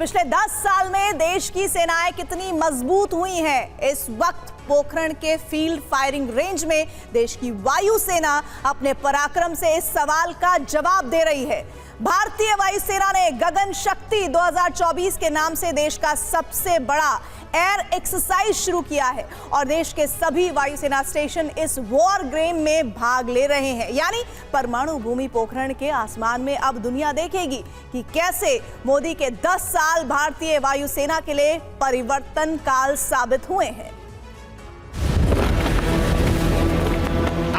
पिछले 10 साल में देश की सेनाएं कितनी मजबूत हुई हैं। इस वक्त पोखरण के फील्ड फायरिंग रेंज में देश की वायुसेना अपने पराक्रम से इस सवाल का जवाब दे रही है। भारतीय वायुसेना ने गगन शक्ति 2024 के नाम से देश का सबसे बड़ा एयर एक्सरसाइज शुरू किया है और देश के सभी वायुसेना स्टेशन इस वॉर गेम में भाग ले रहे हैं। यानी परमाणु भूमि पोखरण के आसमान में अब दुनिया देखेगी कि कैसे मोदी के 10 साल भारतीय वायुसेना के लिए परिवर्तन काल साबित हुए हैं।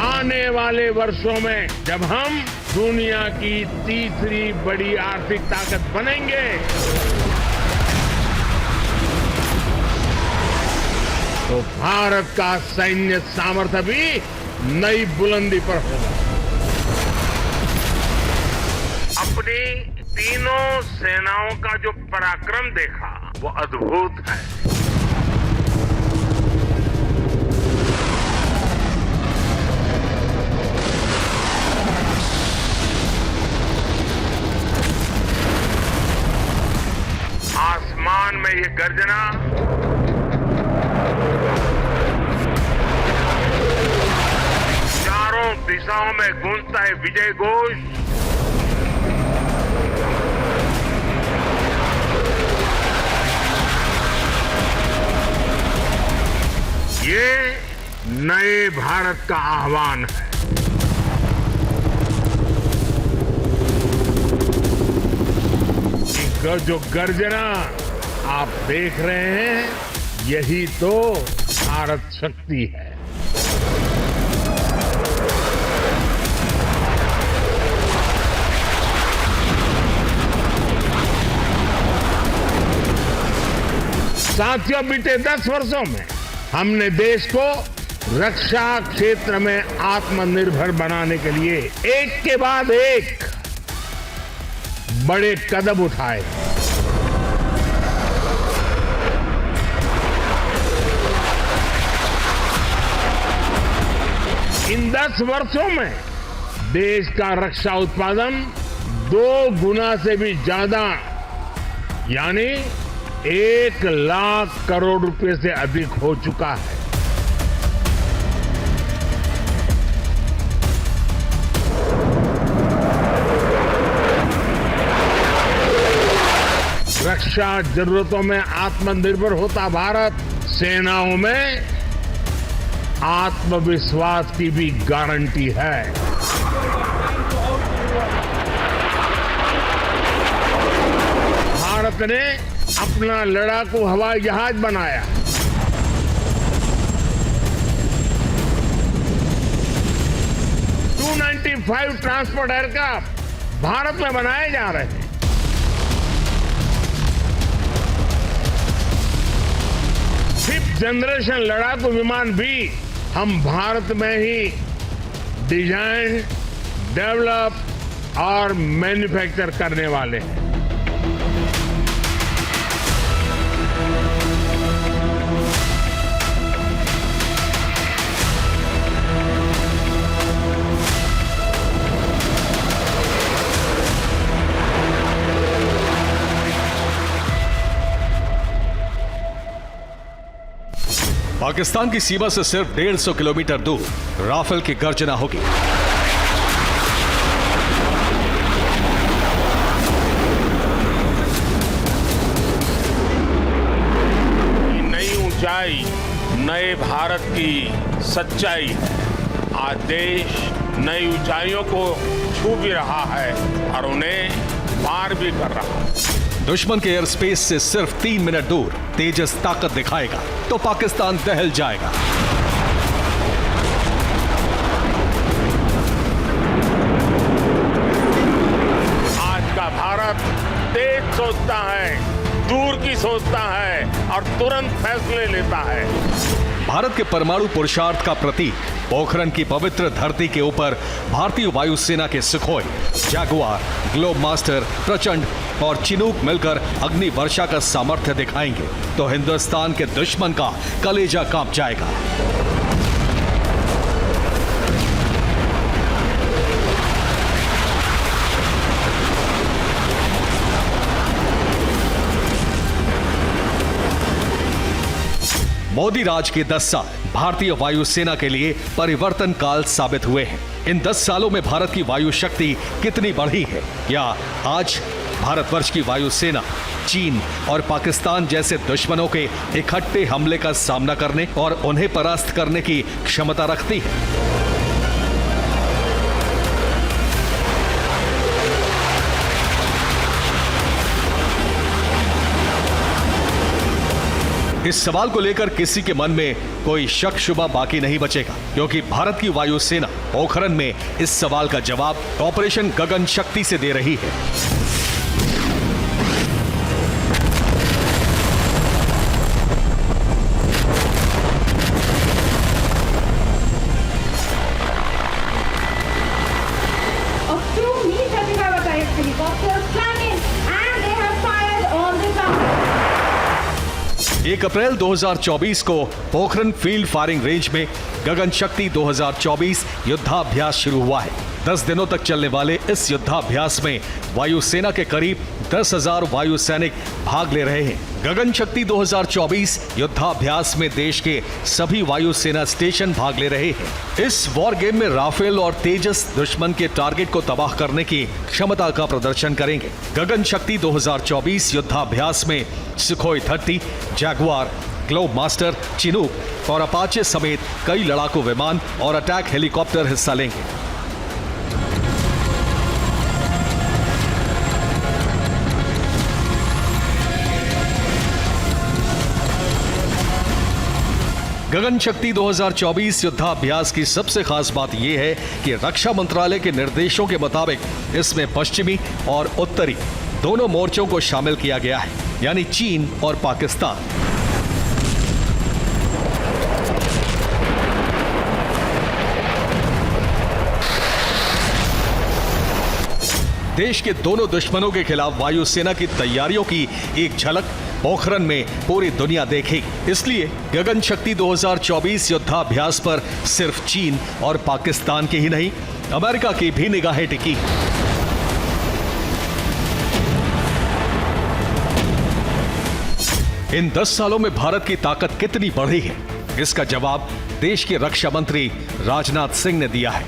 आने वाले वर्षों में जब हम दुनिया की तीसरी बड़ी आर्थिक ताकत बनेंगे तो भारत का सैन्य सामर्थ्य भी नई बुलंदी पर होगा। अपनी तीनों सेनाओं का जो पराक्रम देखा वो अद्भुत है। आसमान में ये गर्जना चारों दिशाओं में गूंजता है विजय घोष। ये नए भारत का आह्वान है। जो गर्जना आप देख रहे हैं यही तो भारत शक्ति है। साथियों, बीते 10 वर्षों में हमने देश को रक्षा क्षेत्र में आत्मनिर्भर बनाने के लिए एक के बाद एक बड़े कदम उठाए। इन 10 वर्षों में देश का रक्षा उत्पादन 2 गुना से भी ज्यादा यानी 1 लाख करोड़ रुपए से अधिक हो चुका है। रक्षा जरूरतों में आत्मनिर्भर होता भारत सेनाओं में आत्मविश्वास की भी गारंटी है। भारत ने अपना लड़ाकू हवाई जहाज बनाया। (295) ट्रांसपोर्ट एयरक्राफ्ट भारत में बनाए जा रहे हैं। फिफ्थ जनरेशन लड़ाकू विमान भी हम भारत में ही डिजाइन, डेवलप और मैन्युफैक्चर करने वाले हैं। पाकिस्तान की सीमा से सिर्फ 150 किलोमीटर दूर राफेल की गर्जना होगी। नई ऊंचाई नए भारत की सच्चाई है। आज देश नई ऊंचाइयों को छू भी रहा है और उन्हें पार भी कर रहा है। दुश्मन के एयर स्पेस से सिर्फ 3 मिनट दूर तेजस ताकत दिखाएगा तो पाकिस्तान दहल जाएगा। आज का भारत तेज सोचता है, दूर की सोचता है और तुरंत फैसले लेता है। भारत के परमाणु पुरुषार्थ का प्रतीक पोखरण की पवित्र धरती के ऊपर भारतीय वायुसेना के सुखोई, जैगुआर, ग्लोब मास्टर, प्रचंड और चिनूक मिलकर अग्नि वर्षा का सामर्थ्य दिखाएंगे तो हिंदुस्तान के दुश्मन का कलेजा कांप जाएगा। मोदी राज के 10 साल भारतीय वायुसेना के लिए परिवर्तन काल साबित हुए हैं। इन 10 सालों में भारत की वायु शक्ति कितनी बढ़ी है, या आज भारतवर्ष की वायुसेना चीन और पाकिस्तान जैसे दुश्मनों के इकट्ठे हमले का सामना करने और उन्हें परास्त करने की क्षमता रखती है। इस सवाल को लेकर किसी के मन में कोई शक शुबा बाकी नहीं बचेगा, क्योंकि भारत की वायुसेना पोखरण में इस सवाल का जवाब ऑपरेशन गगन शक्ति से दे रही है। एक अप्रैल 2024 को पोखरण फील्ड फायरिंग रेंज में गगन शक्ति 2024 युद्धाभ्यास शुरू हुआ है। 10 दिनों तक चलने वाले इस युद्धाभ्यास में वायुसेना के करीब 10,000 वायु सैनिक भाग ले रहे हैं। गगन शक्ति 2024 युद्धाभ्यास में देश के सभी वायुसेना स्टेशन भाग ले रहे हैं। इस वॉर गेम में राफेल और तेजस दुश्मन के टारगेट को तबाह करने की क्षमता का प्रदर्शन करेंगे। गगन शक्ति 2024 युद्धाभ्यास में Sukhoi 30, Jaguar, globe master, Chinook और अपाचे समेत कई लड़ाकू विमान और अटैक हेलीकॉप्टर हिस्सा लेंगे। गगन शक्ति 2024 युद्धाभ्यास की सबसे खास बात यह है कि रक्षा मंत्रालय के निर्देशों के मुताबिक इसमें पश्चिमी और उत्तरी दोनों मोर्चों को शामिल किया गया है, यानी चीन और पाकिस्तान। देश के दोनों दुश्मनों के खिलाफ वायुसेना की तैयारियों की एक झलक पोखरण में पूरी दुनिया देखेगी। इसलिए गगन शक्ति 2024 युद्धाभ्यास पर सिर्फ चीन और पाकिस्तान की ही नहीं, अमेरिका की भी निगाहें टिकी। इन 10 सालों में भारत की ताकत कितनी बढ़ी है, इसका जवाब देश के रक्षा मंत्री राजनाथ सिंह ने दिया है।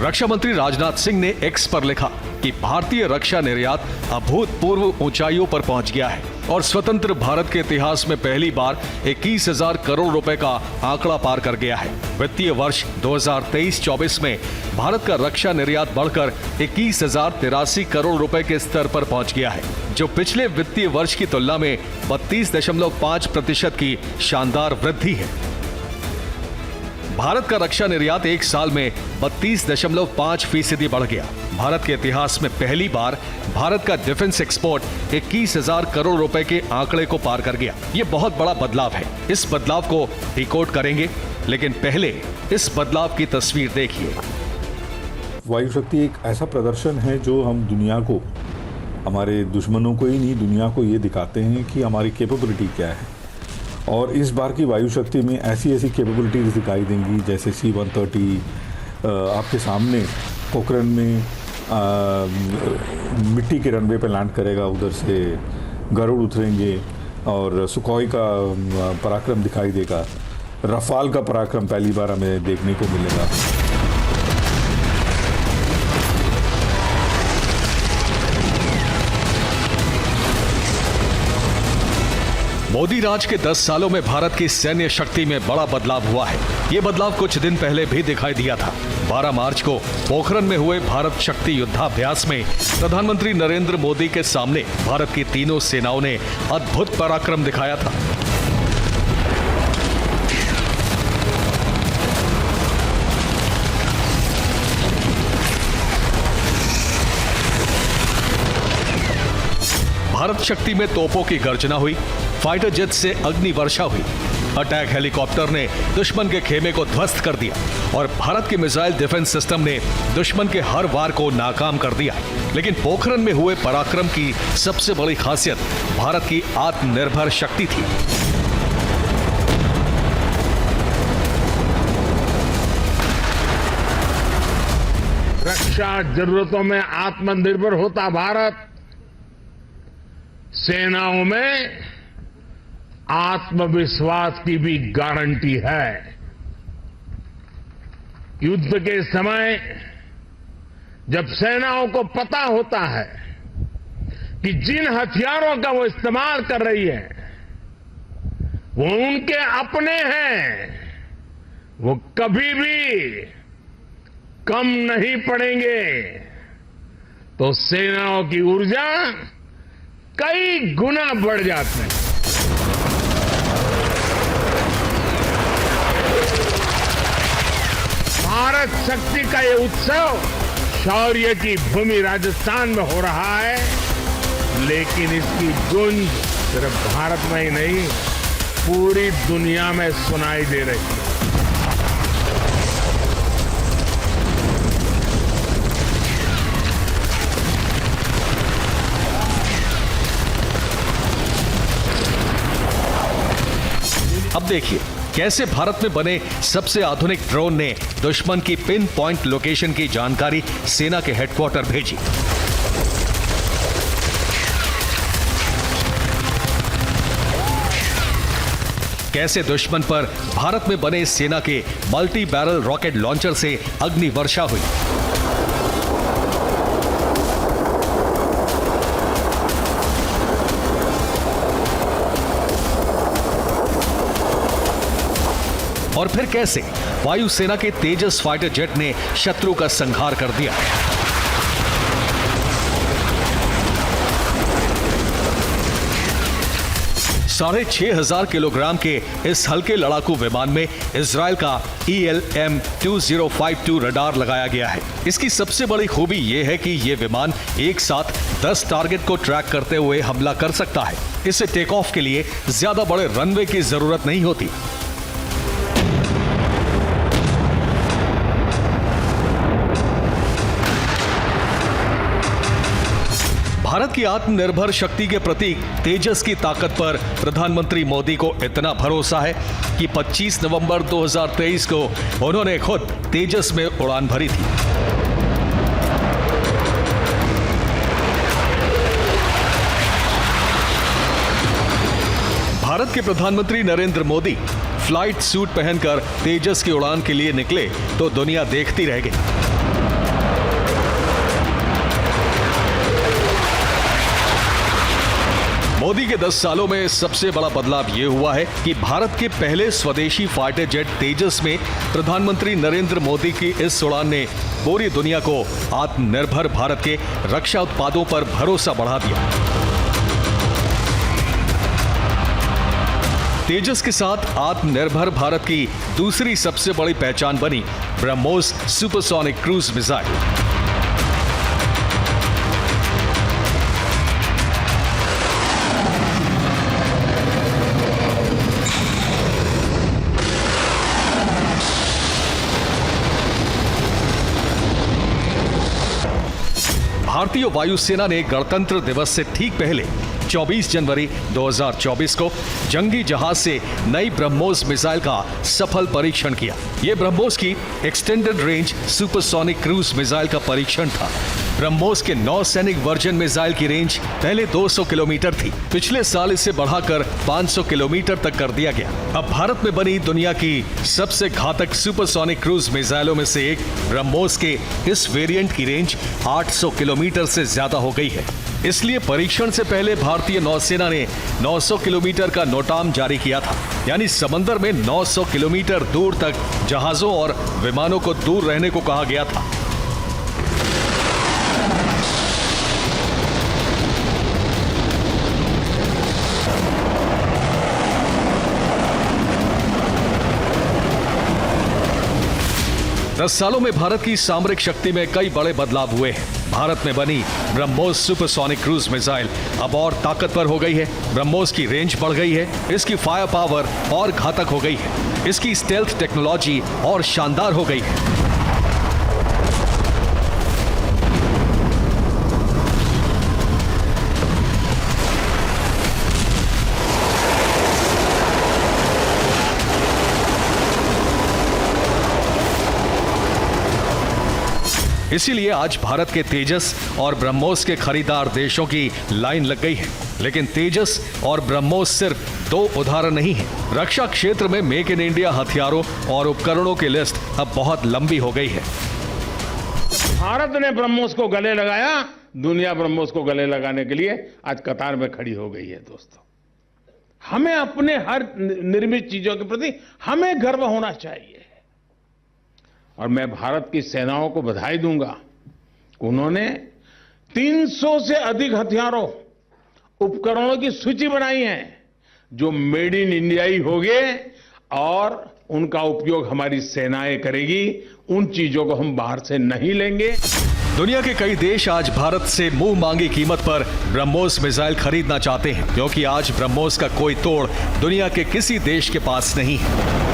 रक्षा मंत्री राजनाथ सिंह ने एक्स पर लिखा कि भारतीय रक्षा निर्यात अभूतपूर्व ऊंचाइयों पर पहुंच गया है और स्वतंत्र भारत के इतिहास में पहली बार 21,000 करोड़ रुपए का आंकड़ा पार कर गया है। वित्तीय वर्ष 2023-24 में भारत का रक्षा निर्यात बढ़कर 21,083 करोड़ रुपए के स्तर पर पहुंच गया है, जो पिछले वित्तीय वर्ष की तुलना में 32.5% की शानदार वृद्धि है। भारत का रक्षा निर्यात एक साल में 32.5% बढ़ गया। भारत के इतिहास में पहली बार भारत का डिफेंस एक्सपोर्ट 21,000 करोड़ रुपए के आंकड़े को पार कर गया। ये बहुत बड़ा बदलाव है। इस बदलाव को डिकोड करेंगे, लेकिन पहले इस बदलाव की तस्वीर देखिए। वायु शक्ति एक ऐसा प्रदर्शन है जो हम दुनिया को, हमारे दुश्मनों को ही नहीं, दुनिया को ये दिखाते हैं कि हमारी कैपेबिलिटी क्या है। और इस बार की वायु शक्ति में ऐसी ऐसी कैपेबिलिटीज दिखाई देंगी, जैसे C-130 आपके सामने पोखरण में मिट्टी के रनवे पे लैंड करेगा, उधर से गरुड़ उतरेंगे और सुखोई का पराक्रम दिखाई देगा। रफाल का पराक्रम पहली बार हमें देखने को मिलेगा। मोदी राज के 10 सालों में भारत की सैन्य शक्ति में बड़ा बदलाव हुआ है। ये बदलाव कुछ दिन पहले भी दिखाई दिया था। 12 मार्च को पोखरण में हुए भारत शक्ति युद्धाभ्यास में प्रधानमंत्री नरेंद्र मोदी के सामने भारत की तीनों सेनाओं ने अद्भुत पराक्रम दिखाया था। भारत शक्ति में तोपों की गर्जना हुई, फाइटर जेट से अग्नि वर्षा हुई, अटैक हेलीकॉप्टर ने दुश्मन के खेमे को ध्वस्त कर दिया और भारत के मिसाइल डिफेंस सिस्टम ने दुश्मन के हर वार को नाकाम कर दिया। लेकिन पोखरण में हुए पराक्रम की सबसे बड़ी खासियत भारत की आत्मनिर्भर शक्ति थी। रक्षा जरूरतों में आत्मनिर्भर होता भारत सेनाओं में आत्मविश्वास की भी गारंटी है। युद्ध के समय जब सेनाओं को पता होता है कि जिन हथियारों का वो इस्तेमाल कर रही है वो उनके अपने हैं, वो कभी भी कम नहीं पड़ेंगे, तो सेनाओं की ऊर्जा कई गुना बढ़ जाती है। भारत शक्ति का ये उत्सव शौर्य की भूमि राजस्थान में हो रहा है, लेकिन इसकी गूंज सिर्फ भारत में ही नहीं पूरी दुनिया में सुनाई दे रही है। अब देखिए कैसे भारत में बने सबसे आधुनिक ड्रोन ने दुश्मन की पिन पॉइंट लोकेशन की जानकारी सेना के हेडक्वार्टर भेजी। कैसे दुश्मन पर भारत में बने सेना के मल्टी बैरल रॉकेट लॉन्चर से अग्नि वर्षा हुई। और फिर कैसे वायुसेना के तेजस फाइटर जेट ने शत्रु का संहार कर दिया। 6,500 किलोग्राम के इस हल्के लड़ाकू विमान में इजराइल का ELM-2052 रडार लगाया गया है। इसकी सबसे बड़ी खूबी यह है कि यह विमान एक साथ 10 टारगेट को ट्रैक करते हुए हमला कर सकता है। इसे टेक ऑफ के लिए ज्यादा बड़े रनवे की जरूरत नहीं होती। भारत की आत्मनिर्भर शक्ति के प्रतीक तेजस की ताकत पर प्रधानमंत्री मोदी को इतना भरोसा है कि 25 नवंबर 2023 को उन्होंने खुद तेजस में उड़ान भरी थी। भारत के प्रधानमंत्री नरेंद्र मोदी फ्लाइट सूट पहनकर तेजस की उड़ान के लिए निकले तो दुनिया देखती रह गई। मोदी के 10 सालों में सबसे बड़ा बदलाव यह हुआ है कि भारत के पहले स्वदेशी फाइटर जेट तेजस में प्रधानमंत्री नरेंद्र मोदी की इस उड़ान ने पूरी दुनिया को आत्मनिर्भर भारत के रक्षा उत्पादों पर भरोसा बढ़ा दिया। तेजस के साथ आत्मनिर्भर भारत की दूसरी सबसे बड़ी पहचान बनी ब्रह्मोस सुपरसोनिक क्रूज मिसाइल। भारतीय वायुसेना ने गणतंत्र दिवस से ठीक पहले 24 जनवरी 2024 को जंगी जहाज से नई ब्रह्मोस मिसाइल का सफल परीक्षण किया। यह ब्रह्मोस की extended range supersonic cruise missile का परीक्षण था। ब्रह्मोस के नौसैनिक वर्जन मिसाइल की रेंज पहले 200 किलोमीटर थी। पिछले साल इसे बढ़ाकर 500 किलोमीटर तक कर दिया गया। अब भारत में बनी दुनिया की सबसे घातक सुपरसोनिक क्रूज मिसाइलों में से एक ब्रह्मोस के इस वेरिएंट की रेंज 800 किलोमीटर से ज्यादा हो गई है। इसलिए परीक्षण से पहले भारतीय नौसेना ने 900 किलोमीटर का नोटाम जारी किया था, यानी समंदर में 900 किलोमीटर दूर तक जहाजों और विमानों को दूर रहने को कहा गया था। दस सालों में भारत की सामरिक शक्ति में कई बड़े बदलाव हुए हैं। भारत में बनी ब्रह्मोस सुपरसोनिक क्रूज मिसाइल अब और ताकतवर हो गई है। ब्रह्मोस की रेंज बढ़ गई है, इसकी फायर पावर और घातक हो गई है, इसकी स्टेल्थ टेक्नोलॉजी और शानदार हो गई है। इसीलिए आज भारत के तेजस और ब्रह्मोस के खरीदार देशों की लाइन लग गई है। लेकिन तेजस और ब्रह्मोस सिर्फ 2 उदाहरण नहीं है। रक्षा क्षेत्र में मेक इन इंडिया हथियारों और उपकरणों की लिस्ट अब बहुत लंबी हो गई है। भारत ने ब्रह्मोस को गले लगाया, दुनिया ब्रह्मोस को गले लगाने के लिए आज कतार में खड़ी हो गई है। दोस्तों, हमें अपने हर निर्मित चीजों के प्रति हमें गर्व होना चाहिए। और मैं भारत की सेनाओं को बधाई दूंगा, उन्होंने 300 से अधिक हथियारों उपकरणों की सूची बनाई है जो मेड इन इंडिया ही होंगे और उनका उपयोग हमारी सेनाएं करेगी। उन चीजों को हम बाहर से नहीं लेंगे। दुनिया के कई देश आज भारत से मुंह मांगी कीमत पर ब्रह्मोस मिसाइल खरीदना चाहते हैं, क्योंकि आज ब्रह्मोस का कोई तोड़ दुनिया के किसी देश के पास नहीं है।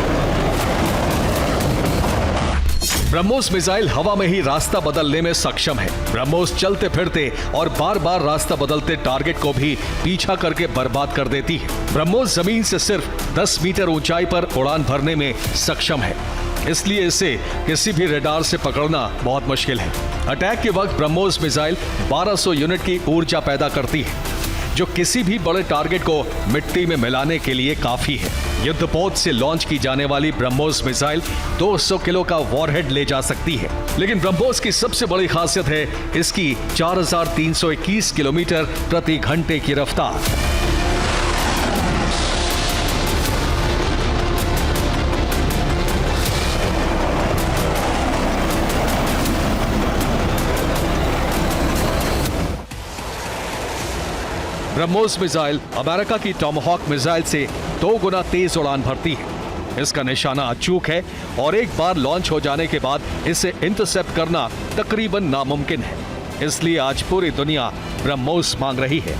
ब्रह्मोस मिसाइल हवा में ही रास्ता बदलने में सक्षम है। ब्रह्मोस चलते फिरते और बार बार रास्ता बदलते टारगेट को भी पीछा करके बर्बाद कर देती है। ब्रह्मोस जमीन से सिर्फ 10 मीटर ऊंचाई पर उड़ान भरने में सक्षम है, इसलिए इसे किसी भी रडार से पकड़ना बहुत मुश्किल है। अटैक के वक्त ब्रह्मोस मिसाइल 1200 यूनिट की ऊर्जा पैदा करती है, जो किसी भी बड़े टारगेट को मिट्टी में मिलाने के लिए काफी है। युद्धपोत से लॉन्च की जाने वाली ब्रह्मोस मिसाइल 200 किलो का वॉरहेड ले जा सकती है। लेकिन ब्रह्मोस की सबसे बड़ी खासियत है इसकी 4321 किलोमीटर प्रति घंटे की रफ्तार। ब्रह्मोस मिसाइल अमेरिका की टॉमहॉक मिसाइल से 2 गुना तेज उड़ान भरती है। इसका निशाना अचूक है और एक बार लॉन्च हो जाने के बाद इसे इंटरसेप्ट करना तकरीबन नामुमकिन है। इसलिए आज पूरी दुनिया ब्रह्मोस मांग रही है।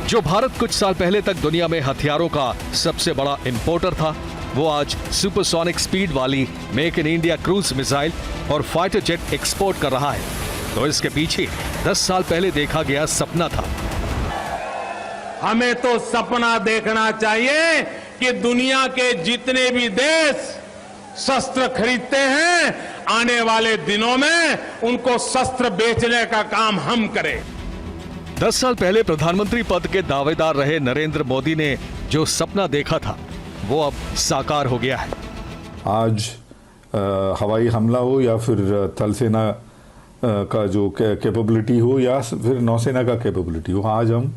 जो भारत कुछ साल पहले तक दुनिया में हथियारों का सबसे बड़ा इंपोर्टर था, वो आज सुपरसोनिक स्पीड वाली make in India cruise missile और फाइटर जेट एक्सपोर्ट कर रहा है। तो इसके पीछे 10 साल पहले देखा गया सपना था। हमें तो सपना देखना चाहिए कि दुनिया के जितने भी देश शस्त्र खरीदते हैं, आने वाले दिनों में उनको शस्त्र बेचने का काम हम करें। 10 साल पहले प्रधानमंत्री पद के दावेदार रहे नरेंद्र मोदी ने जो सपना देखा था, वो अब साकार हो गया है। आज हवाई हमला हो या फिर थल सेना का जो कैपेबिलिटी हो या फिर नौसेना का कैपेबिलिटी हो, आज हम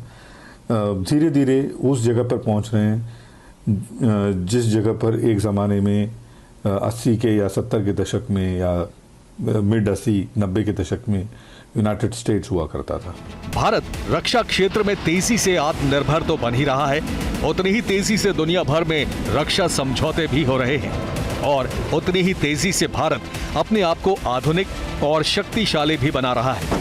धीरे धीरे उस जगह पर पहुंच रहे हैं जिस जगह पर एक ज़माने में 80 के या 70 के दशक में या मिड 80-90 के दशक में यूनाइटेड स्टेट्स हुआ करता था। भारत रक्षा क्षेत्र में तेजी से आत्मनिर्भर तो बन ही रहा है, उतनी ही तेजी से दुनिया भर में रक्षा समझौते भी हो रहे हैं और उतनी ही तेजी से भारत अपने आप को आधुनिक और शक्तिशाली भी बना रहा है।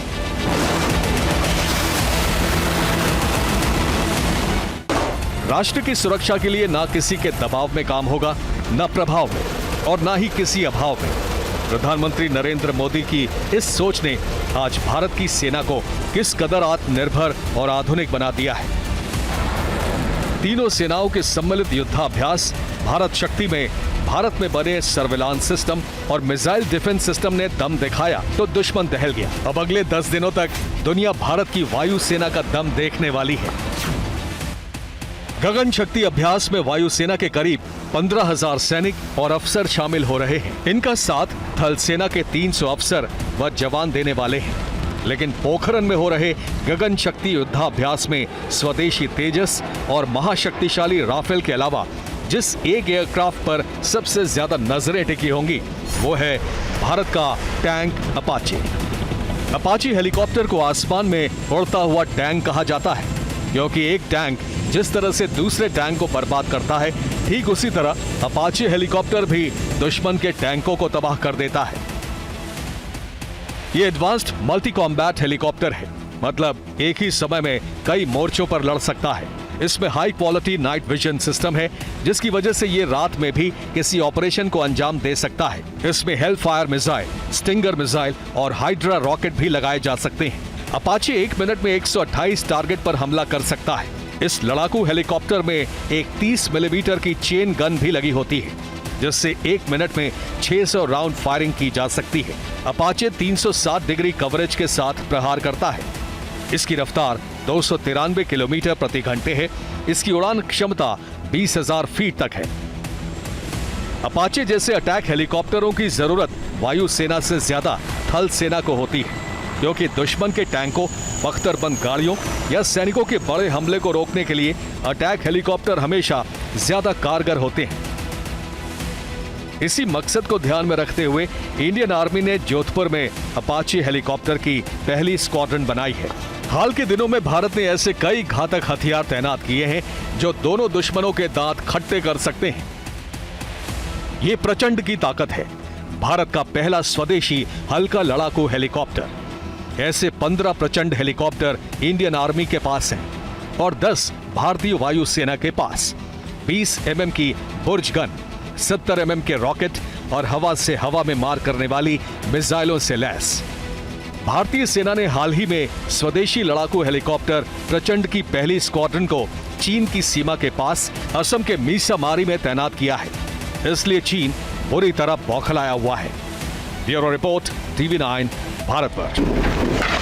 राष्ट्र की सुरक्षा के लिए ना किसी के दबाव में काम होगा, ना प्रभाव में और ना ही किसी अभाव में। प्रधानमंत्री नरेंद्र मोदी की इस सोच ने आज भारत की सेना को किस कदर आत्मनिर्भर और आधुनिक बना दिया है। तीनों सेनाओं के सम्मिलित युद्धाभ्यास भारत शक्ति में भारत में बने सर्विलांस सिस्टम और मिसाइल डिफेंस सिस्टम ने दम दिखाया तो दुश्मन दहल गया। अब अगले 10 दिनों तक दुनिया भारत की वायु सेना का दम देखने वाली है। गगन शक्ति अभ्यास में वायुसेना के करीब 15,000 सैनिक और अफसर शामिल हो रहे हैं। इनका साथ थल सेना के 300 अफसर व जवान देने वाले हैं। लेकिन पोखरण में हो रहे गगन शक्ति युद्धाभ्यास में स्वदेशी तेजस और महाशक्तिशाली राफेल के अलावा जिस एक एयरक्राफ्ट पर सबसे ज्यादा नजरें टिकी होंगी, वो है भारत का टैंक अपाचे। अपाचे हेलीकॉप्टर को आसमान में उड़ता हुआ टैंक कहा जाता है, क्योंकि एक टैंक जिस तरह से दूसरे टैंक को बर्बाद करता है, ठीक उसी तरह अपाचे हेलीकॉप्टर भी दुश्मन के टैंकों को तबाह कर देता है। ये एडवांस्ड मल्टी कॉम्बैट हेलीकॉप्टर है, मतलब एक ही समय में कई मोर्चों पर लड़ सकता है। इसमें high quality night vision system है, जिसकी वजह से ये रात में भी किसी ऑपरेशन को अंजाम दे सकता है। इसमें हेलफायर मिसाइल, स्टिंगर मिसाइल और हाइड्रा रॉकेट भी लगाए जा सकते हैं। अपाचे 1 मिनट में 128 टारगेट पर हमला कर सकता है। इस लड़ाकू हेलीकॉप्टर में एक 30 मिलीमीटर की चेन गन भी लगी होती है। जिससे 1 मिनट में 600 राउंड फायरिंग की जा सकती है। अपाचे 360 डिग्री कवरेज के साथ प्रहार करता है। इसकी रफ्तार 293 किलोमीटर प्रति घंटे है। इसकी उड़ान क्षमता 20,000 फीट तक है। अपाचे जैसे अटैक हेलीकॉप्टरों की जरूरत वायुसेना से ज्यादा थल सेना को होती है, क्योंकि दुश्मन के टैंकों, बख्तरबंद गाड़ियों या सैनिकों के बड़े हमले को रोकने के लिए अटैक हेलीकॉप्टर हमेशा ज्यादा कारगर होते हैं। इसी मकसद को ध्यान में रखते हुए इंडियन आर्मी ने जोधपुर में अपाचे हेलीकॉप्टर की पहली स्क्वाड्रन बनाई है। हाल के दिनों में भारत ने ऐसे कई घातक हथियार तैनात किए हैं जो दोनों दुश्मनों के दांत खट्टे कर सकते हैं। ये प्रचंड की ताकत है। भारत का पहला स्वदेशी हल्का लड़ाकू हेलीकॉप्टर। ऐसे 15 प्रचंड हेलीकॉप्टर इंडियन आर्मी के पास हैं और 10 भारतीय वायुसेना के पास। 20 mm की बुर्ज गन, 70 mm के रॉकेट और हवा से हवा में मार करने वाली मिसाइलों से लैस। भारतीय सेना ने हाल ही में स्वदेशी लड़ाकू हेलीकॉप्टर प्रचंड की पहली स्क्वाड्रन को चीन की सीमा के पास असम के मीसामारी में तैनात किया है। इसलिए चीन बुरी तरह बौखलाया हुआ है। Bureau report, TV9, Bharatvarsh.